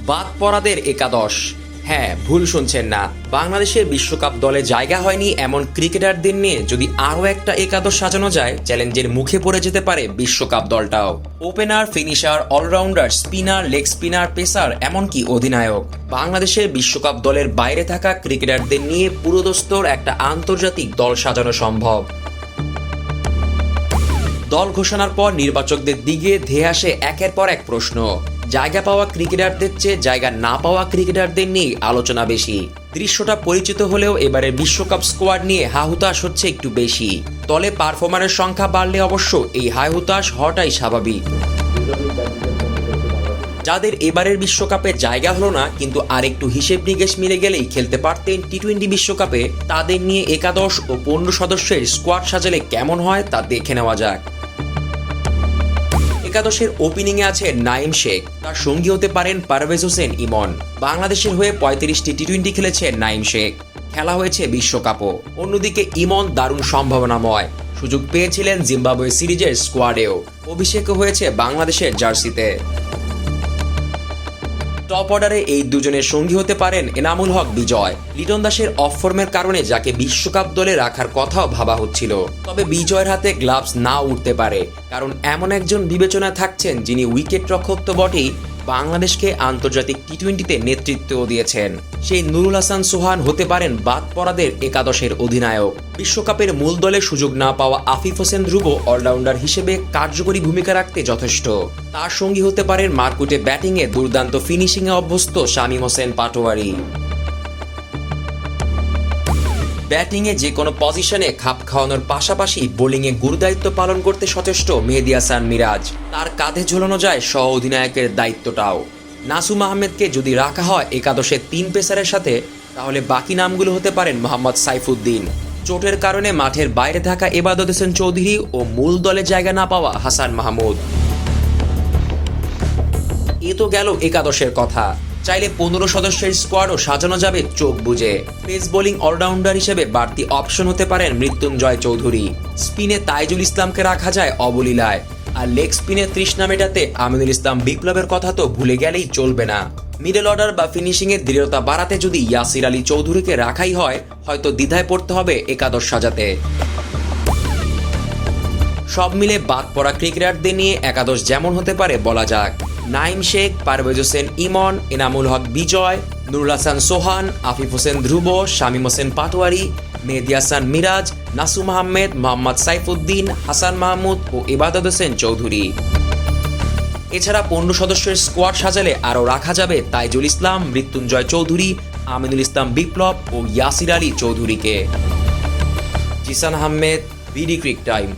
বাদ পড়াদের একাদশ। হ্যাঁ, ভুল শুনছেন না, বাংলাদেশের বিশ্বকাপ দলে জায়গা হয়নি এমন ক্রিকেটারদের নিয়ে যদি আরও একটা একাদশ সাজানো যায়, চ্যালেঞ্জের মুখে পড়ে যেতে পারে বিশ্বকাপ দলটাও। Opener, finisher, allrounder, spinner, leg spinner, pacer, এমনকি অধিনায়ক, বাংলাদেশের বিশ্বকাপ দলের বাইরে থাকা ক্রিকেটারদের নিয়ে পুরোদস্তর একটা আন্তর্জাতিক দল সাজানো সম্ভব। দল ঘোষণার পর নির্বাচকদের দিকে ধেয়ে আসে একের পর এক প্রশ্ন। জায়গা পাওয়া ক্রিকেটারদের চেয়ে জায়গা না পাওয়া ক্রিকেটারদের নিয়ে আলোচনা বেশি। দৃশ্যটা পরিচিত হলেও এবারের বিশ্বকাপ স্কোয়াড নিয়ে হাহুতাশ হচ্ছে একটু বেশি। দলে পারফর্মারের সংখ্যা বাড়লে অবশ্য এই হাহুতাশ হওয়াটাই স্বাভাবিক। যাদের এবারের বিশ্বকাপে জায়গা হলো না, কিন্তু আরেকটু হিসেব নিকেশ মিলে গেলেই খেলতে পারতেন টি-20 বিশ্বকাপে, তাদের নিয়ে একাদশ ও 15 সদস্যের স্কোয়াড সাজালে কেমন হয় তা দেখে নেওয়া যাক। একাদশের ওপেনিংয়ে আছে নাঈম শেখ, তার সঙ্গী হতে পারেন পারভেজ হোসেন ইমন। বাংলাদেশের হয়ে 35টি টি-20 খেলেছে নাঈম শেখ, খেলা হয়েছে বিশ্বকাপও। অন্যদিকে ইমন দারুণ সম্ভাবনাময়, সুযোগ পেয়েছিলেন জিম্বাবুয়ে সিরিজের স্কোয়াডেও, অভিষেকও হয়েছে বাংলাদেশের জার্সিতে। টপ অর্ডারে এই দুজনের সঙ্গী হতে পারেন এনামুল হক বিজয়। লিটন দাসের অফ ফর্মের কারণে যাকে বিশ্বকাপ দলে রাখার কথাও ভাবা হচ্ছিল, তবে বিজয়ের হাতে গ্লাভস না উঠতে পারে, কারণ এমন একজন বিবেচনা থাকছেন যিনি উইকেট রক্ষক তো বটেই, বাংলাদেশকে আন্তর্জাতিক টি-20তে নেতৃত্বও দিয়েছেন। সেই নুরুল হাসান সোহান হতে পারেন বাদ পড়াদের একাদশের অধিনায়ক। বিশ্বকাপের মূল দলে সুযোগ না পাওয়া আফিফ হোসেন ধ্রুব অলরাউন্ডার হিসেবে কার্যকরী ভূমিকা রাখতে যথেষ্ট। তার সঙ্গী হতে পারেন মারকুটে ব্যাটিংয়ে দুর্দান্ত ফিনিশিংয়ে অভ্যস্ত শামীম হোসেন পাটোয়ারি। ব্যাটিংয়ে যে কোনো পজিশনে খাপ খাওয়ানোর পাশাপাশি বোলিংয়ে গুরুদায়িত্ব পালন করতে সচেষ্ট মেহেদী হাসান মিরাজ, তার কাঁধে ঝোলানো যায় সহ অধিনায়কের দায়িত্বটাও। নাসুম আহমেদকে যদি রাখা হয় একাদশের 3 পেসারের সাথে, তাহলে বাকি নামগুলো হতে পারেন মোহাম্মদ সাইফুদ্দিন, চোটের কারণে মাঠের বাইরে থাকা এবাদত হোসেন চৌধুরী ও মূল দলে জায়গা না পাওয়া হাসান মাহমুদ। এ তো গেল একাদশের কথা। চাইলে 15 সদস্যের স্কোয়াডও সাজানো যাবে চোখ বুঝে। পেস বোলিং অলরাউন্ডার হিসেবে বাড়তি অপশন হতে পারেন মৃত্যুঞ্জয় চৌধুরী। স্পিনে তাইজুল ইসলামকে রাখা যায় অবলীলায়, আর লেগ স্পিনে তৃষ্ণা মেটাতে আমিনুল ইসলাম বিপ্লবের কথা তো ভুলে গেলেই চলবে না। মিডল অর্ডার বা ফিনিশিংয়ের দৃঢ়তা বাড়াতে যদি ইয়াসির আলী চৌধুরীকে রাখাই হয়, হয়তো দ্বিধায় পড়তে হবে একাদশ সাজাতে। সব মিলে বাদ পড়া ক্রিকেটারদের নিয়ে একাদশ যেমন হতে পারে বলা যাক: নাঈম শেখ, পারভেজ হোসেন ইমন, এনামুল হক বিজয়, নুরুল হাসান সোহান, আফিফ হোসেন ধ্রুব, শামীম হোসেন পাটোয়ারি, মেহেদী হাসান মিরাজ, নাসুম আহমেদ, মোহাম্মদ সাইফুদ্দিন, হাসান মাহমুদ ও ইবাদত হোসেন চৌধুরী। এছাড়া 15 সদস্যের স্কোয়াড সাজালে আরও রাখা যাবে তাইজুল ইসলাম, মৃত্যুঞ্জয় চৌধুরী, আমিনুল ইসলাম বিপ্লব ও ইয়াসির আলী চৌধুরীকে। Zisan Ahmed, BD Cric time.